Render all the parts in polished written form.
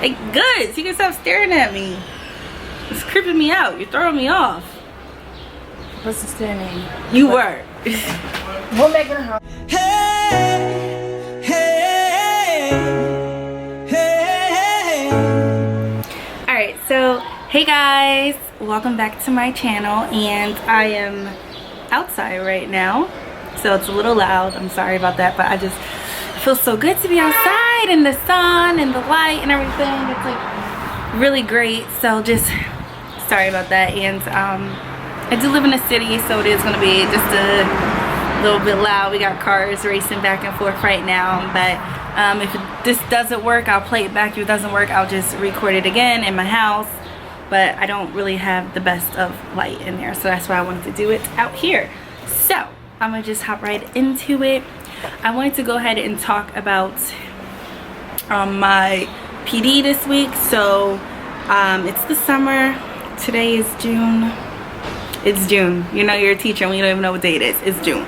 Like, good, so you can stop staring at me. It's creeping me out. You're throwing me off. What's the staring at you? You were. We're making a house. Hey, hey, hey. Alright, so hey guys, welcome back to my channel, and I am outside right now, so it's a little loud. I'm sorry about that, but it feels so good to be outside in the sun and the light and everything. It's like really great, so just sorry about that. And I do live in a city, so it is going to be just a little bit loud. We got cars racing back and forth right now, but if this doesn't work, I'll play it back. If it doesn't work, I'll just record it again in my house, but I don't really have the best of light in there, so that's why I wanted to do it out here. So I'm gonna just hop right into it. I wanted to go ahead and talk about my PD this week. So it's the summer. Today is June. It's June. You know you're a teacher when you don't even know what day it is. It's June.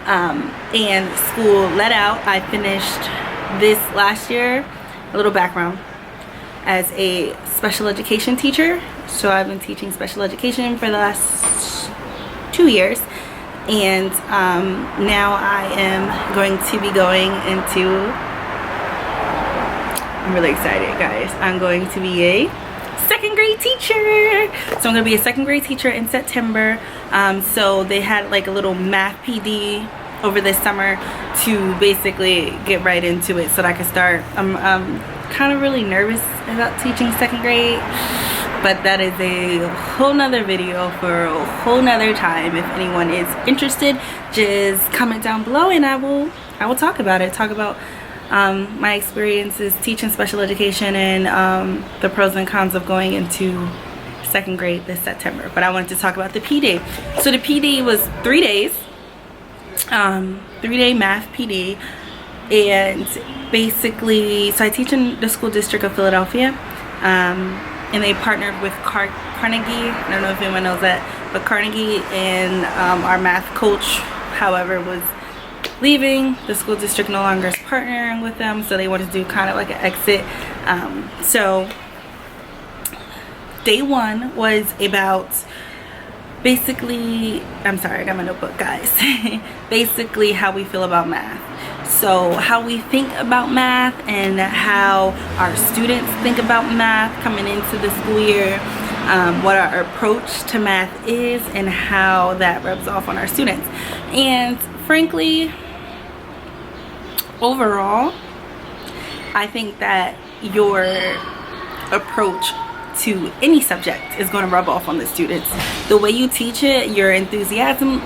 And school let out. I finished this last year. A little background. As a special education teacher. So I've been teaching special education for the last 2 years. And now I am going to be going into, I'm really excited guys, I'm going to be a second grade teacher. So I'm going to be a second grade teacher in September. So they had like a little math PD over this summer to basically get right into it so that I could start. I'm kind of really nervous about teaching second grade, but that is a whole nother video for a whole nother time. If anyone is interested, just comment down below and I will talk about it. Talk about my experiences teaching special education and the pros and cons of going into second grade this September. But I wanted to talk about the PD. So the PD was 3 days, 3-day math PD, and basically, so I teach in the school district of Philadelphia. And they partnered with Carnegie. I don't know if anyone knows that, but Carnegie and our math coach, however, was leaving. The school district no longer is partnering with them, so they wanted to do kind of like an exit. So day one was about basically, I'm sorry, I got my notebook guys. Basically how we feel about math. So how we think about math and how our students think about math coming into the school year, what our approach to math is and how that rubs off on our students. And frankly, overall, I think that your approach to any subject is going to rub off on the students. The way you teach it, your enthusiasm,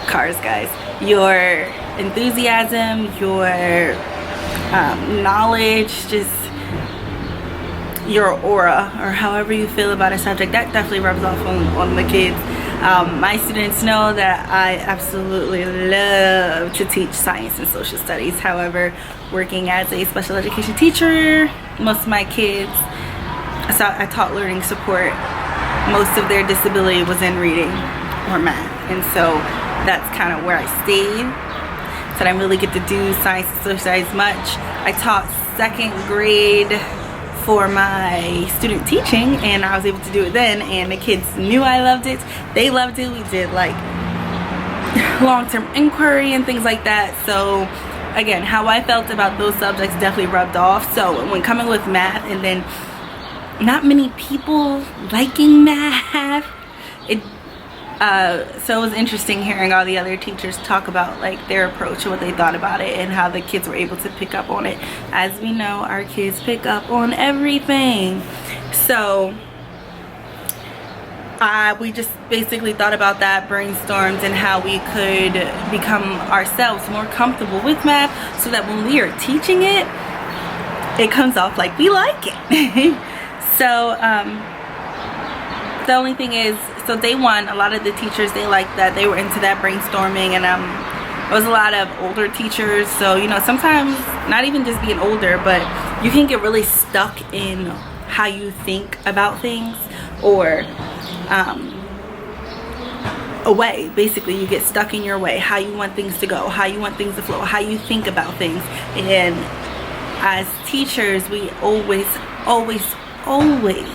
cars guys, your enthusiasm, your knowledge, just your aura, or however you feel about a subject, that definitely rubs off on the kids. My students know that I absolutely love to teach science and social studies. However, working as a special education teacher, most of my kids, so I taught learning support, most of their disability was in reading or math, and so that's kind of where I stayed. So I didn't really get to do science and social studies much. I taught second grade for my student teaching, and I was able to do it then, and the kids knew I loved it. They loved it. We did like long-term inquiry and things like that. So again, how I felt about those subjects definitely rubbed off. So when coming with math, and then not many people liking math, so it was interesting hearing all the other teachers talk about like their approach and what they thought about it and how the kids were able to pick up on it. As we know, our kids pick up on everything. So we just basically thought about that, brainstormed, and how we could become ourselves more comfortable with math so that when we are teaching it, it comes off like we like it. So the only thing is, so day one, a lot of the teachers, they liked that. They were into that brainstorming, and it was a lot of older teachers. So, you know, sometimes not even just being older, but you can get really stuck in how you think about things, or a way. Basically, you get stuck in your way, how you want things to go, how you want things to flow, how you think about things. And as teachers, we always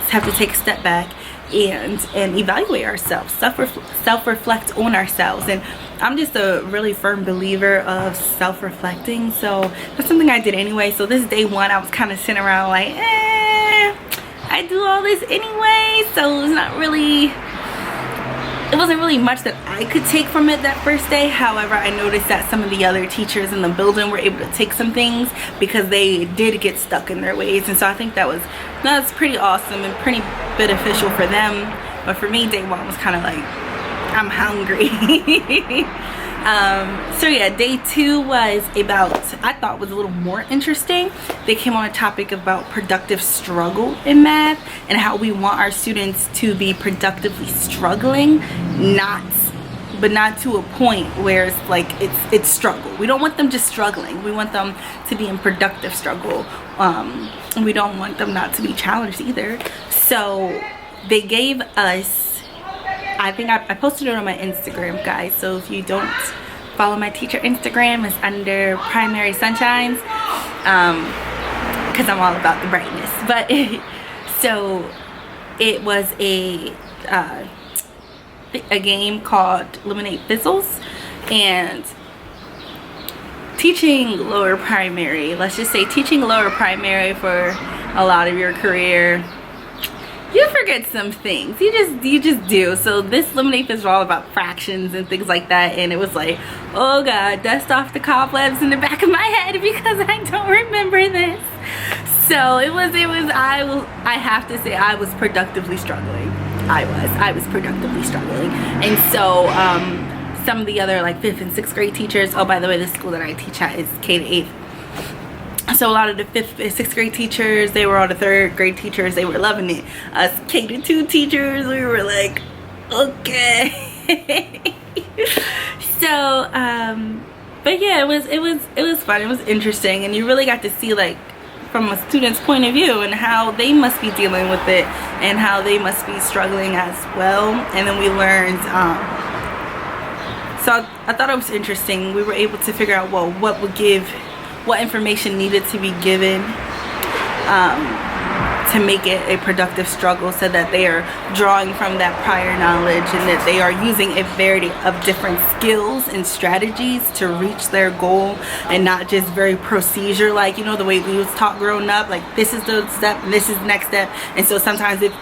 have to take a step back and evaluate ourselves, self-reflect on ourselves. And I'm just a really firm believer of self-reflecting, so that's something I did anyway. So this day one, I was kind of sitting around like, I do all this anyway, so it wasn't really much that I could take from it that first day. However, I noticed that some of the other teachers in the building were able to take some things because they did get stuck in their ways, and so I think that's pretty awesome and pretty beneficial for them. But for me, day one was kind of like, I'm hungry. So yeah, day two was about, I thought was a little more interesting. They came on a topic about productive struggle in math and how we want our students to be productively struggling, but not to a point where it's like it's struggle. We don't want them just struggling. We want them to be in productive struggle. And we don't want them not to be challenged either. So they gave us, I think I posted it on my Instagram, guys. So if you don't follow my teacher Instagram, it's under Primary Sunshines, because I'm all about the brightness. But so it was a game called Eliminate Fizzles, and teaching lower primary, let's just say teaching lower primary for a lot of your career, you forget some things. You just do. So this Eliminate Fizzles was all about fractions and things like that, and it was like, oh god, dust off the cobwebs in the back of my head because I don't remember this. So I have to say I was productively struggling. I was productively struggling. And so some of the other like 5th and 6th grade teachers, oh by the way, the school that I teach at is K to 8th. So a lot of the 5th and 6th grade teachers, they were all the 3rd grade teachers, they were loving it. Us K to 2 teachers, we were like, okay. So but yeah, it was fun, it was interesting, and you really got to see like from a student's point of view and how they must be dealing with it and how they must be struggling as well. And then we learned so I thought it was interesting. We were able to figure out, well, what information needed to be given to make it a productive struggle, so that they are drawing from that prior knowledge and that they are using a variety of different skills and strategies to reach their goal, and not just very procedure like, you know, the way we was taught growing up, like this is the step and this is the next step. And so sometimes if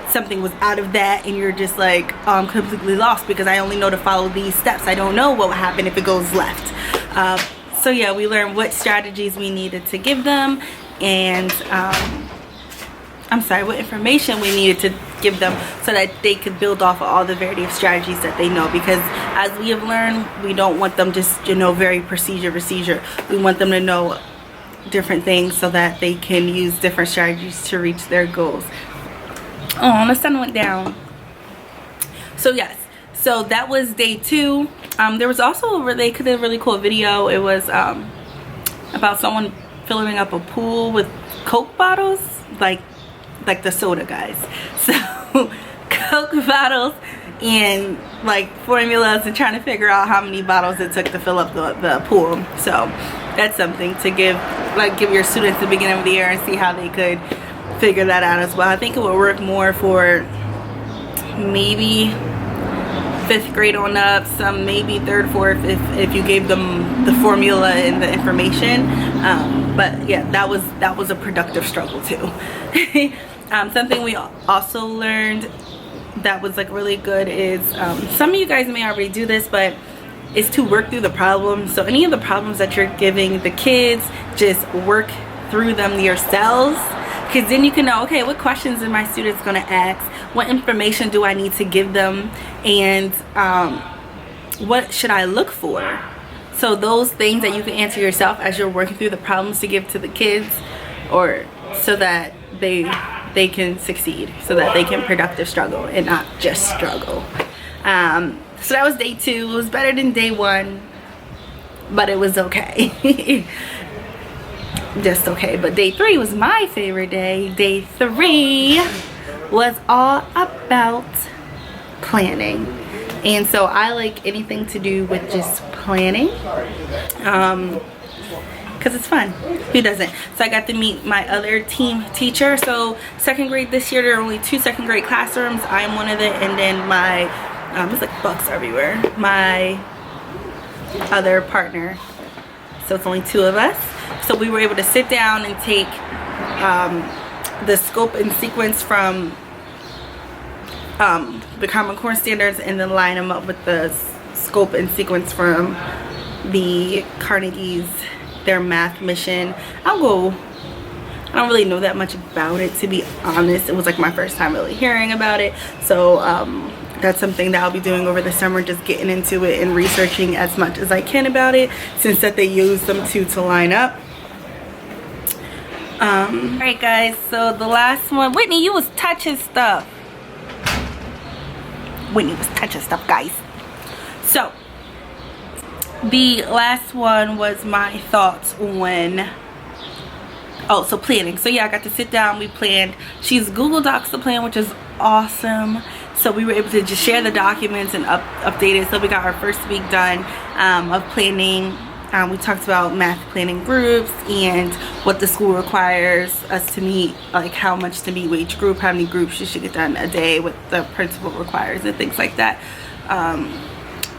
something was out of that and you're just like, oh, I'm completely lost because I only know to follow these steps, I don't know what will happen if it goes left. So yeah, we learned what strategies we needed to give them, and what information we needed to give them so that they could build off of all the variety of strategies that they know. Because as we have learned, we don't want them just, you know, very procedure. We want them to know different things so that they can use different strategies to reach their goals. Oh, the sun went down. So yes, so that was day 2. There was also a really cool video. It was about someone filling up a pool with Coke bottles, like the soda guys. So Coke bottles and like formulas, and trying to figure out how many bottles it took to fill up the pool. So that's something to give your students at the beginning of the year and see how they could figure that out as well. I think it would work more for maybe 5th grade on up, some maybe 3rd, 4th if you gave them the formula and the information. But yeah, that was a productive struggle too. Something we also learned that was like really good is, some of you guys may already do this, but is to work through the problems. So any of the problems that you're giving the kids, just work through them yourselves, because then you can know, okay, what questions are my students going to ask, what information do I need to give them, and what should I look for. So those things that you can answer yourself as you're working through the problems to give to the kids, or so that they can succeed, so that they can productive struggle and not just struggle. So that was day 2. It was better than day 1, but it was okay. Just okay. But day 3 was my favorite day. Day 3 was all about planning, and so I like anything to do with just planning, because it's fun. Who doesn't? So I got to meet my other team teacher. So second grade this year, there are only 2 second grade classrooms. I am one of it, and then my there's like bugs everywhere, my other partner. So it's only 2 of us. So we were able to sit down and take the scope and sequence from the Common Core standards, and then line them up with the scope and sequence from the Carnegie's, their math mission. I don't really know that much about it, to be honest. It was like my first time really hearing about it. So that's something that I'll be doing over the summer, just getting into it and researching as much as I can about it, since that they use them to line up. Alright guys, so the last one, Whitney, you was touching stuff. Whitney was touching stuff, guys. So the last one was my thoughts on, oh, so planning. So yeah, I got to sit down, we planned. She used Google Docs to plan, which is awesome. So we were able to just share the documents and update it. So we got our first week done of planning. We talked about math planning groups and what the school requires us to meet, like how much to meet with each group, how many groups you should get done a day, what the principal requires, and things like that.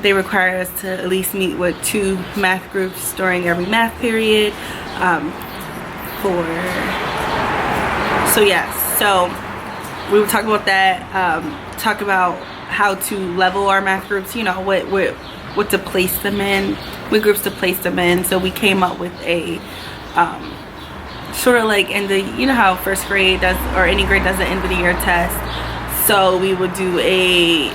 They require us to at least meet with 2 math groups during every math period. So yeah, so we would talk about that, talk about how to level our math groups, you know, what to place them in, what groups to place them in. So we came up with a sort of like in the, you know how first grade does, or any grade does, the end of the year test. So we would do a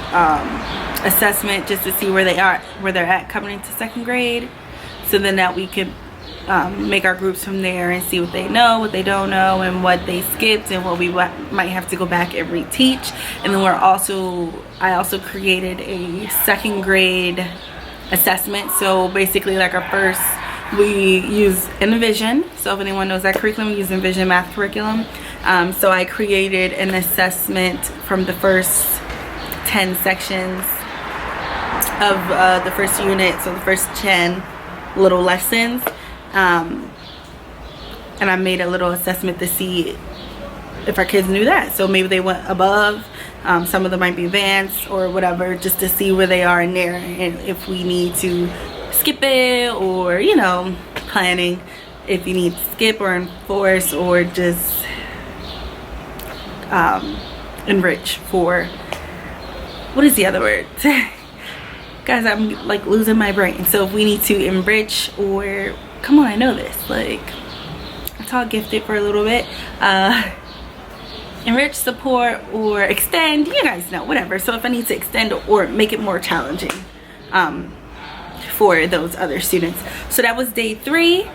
assessment just to see where they're at coming into second grade, so then that we could make our groups from there and see what they know, what they don't know, and what they skipped, and what we might have to go back and reteach. And then I also created a second grade assessment. So basically, like our first, we use Envision. So if anyone knows that curriculum, we use Envision math curriculum. So I created an assessment from the first 10 sections of the first unit, so the first 10 little lessons. And I made a little assessment to see if our kids knew that. So maybe they went above, some of them might be advanced or whatever, just to see where they are in there, and if we need to skip it, or, you know, planning if you need to skip or enforce, or just enrich for, what is the other word? Guys, I'm like losing my brain. So if we need to enrich, or, come on, I know this, like, it's all gifted for a little bit, enrich, support, or extend, you guys know, whatever. So if I need to extend or make it more challenging for those other students. So that was day 3,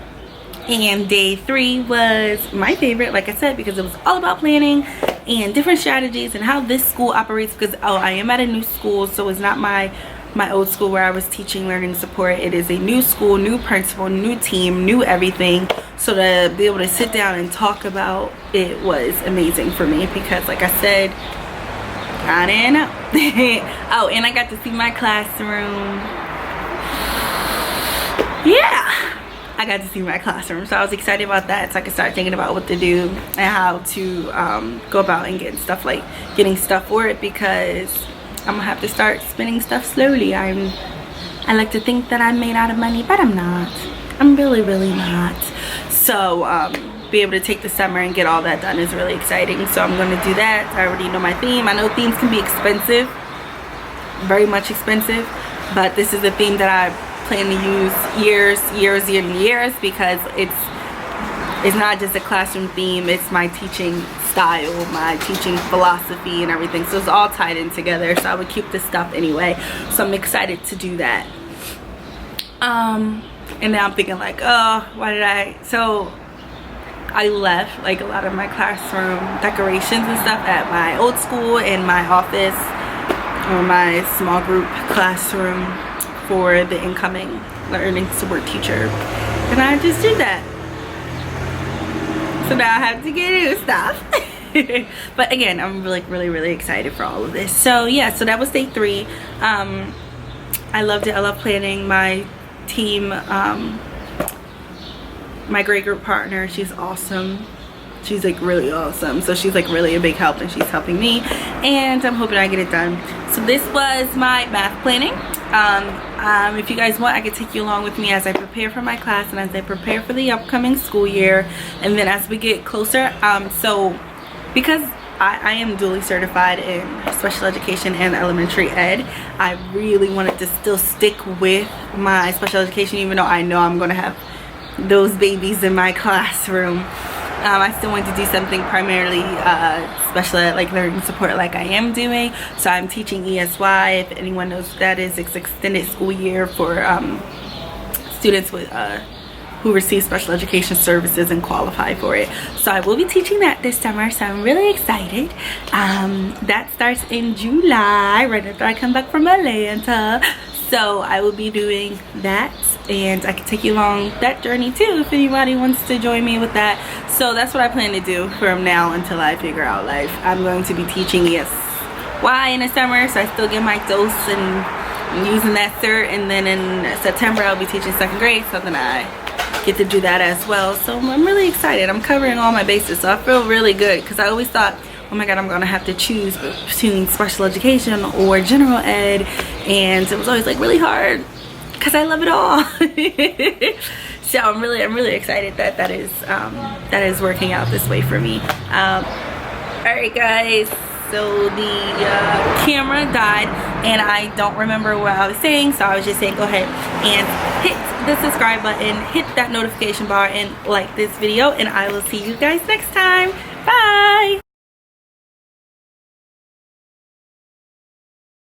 and day 3 was my favorite, like I said, because it was all about planning and different strategies and how this school operates. Because I am at a new school, so it's not my old school where I was teaching learning support. It is a new school, new principal, new team, new everything. So to be able to sit down and talk about it was amazing for me, because like I said, I didn't know. Oh, and I got to see my classroom. Yeah, I got to see my classroom, so I was excited about that, so I could start thinking about what to do and how to go about and getting stuff for it, because I'm gonna have to start spending stuff slowly. I like to think that I'm made out of money, but I'm not. I'm really not. So be able to take the summer and get all that done is really exciting. So I'm gonna do that. I already know my theme. I know themes can be expensive, very much expensive, but this is a theme that I plan to use years and years, because it's not just a classroom theme, it's my teaching style, my teaching philosophy and everything. So it's all tied in together, so I would keep this stuff anyway. So I'm excited to do that. And now I'm thinking like, oh, why did so I left like a lot of my classroom decorations and stuff at my old school in my office, or my small group classroom, for the incoming learning support teacher, and I just did that. So now I have to get new stuff. But again, I'm really excited for all of this. So yeah, so that was day 3. I loved it. I love planning. My team my grade group partner, she's awesome. She's like really awesome, so she's like really a big help, and she's helping me, and I'm hoping I get it done. So this was my math planning. If you guys want, I could take you along with me as I prepare for my class and as I prepare for the upcoming school year, and then as we get closer. So because I am dually certified in special education and elementary ed, I really wanted to still stick with my special education, even though I know I'm going to have those babies in my classroom. I still want to do something primarily special ed, like learning support, like I am doing. So I'm teaching ESY. If anyone knows what that is, it's extended school year for students with who receive special education services and qualify for it. So I will be teaching that this summer, so I'm really excited. That starts in July, right after I come back from Atlanta. So I will be doing that, and I can take you along that journey too if anybody wants to join me with that. So that's what I plan to do from now until I figure out life. I'm going to be teaching ESY in the summer, so I still get my dose and using that cert, and then in September I'll be teaching 2nd grade, so then I get to do that as well. So I'm really excited. I'm covering all my bases, so I feel really good, because I always thought, oh my god, I'm gonna have to choose between special education or general ed, and it was always like really hard because I love it all. So I'm really excited that that is working out this way for me. Alright guys, so the camera died and I don't remember what I was saying, so I was just saying go ahead and hit the subscribe button, hit that notification bar, and like this video, and I will see you guys next time. Bye.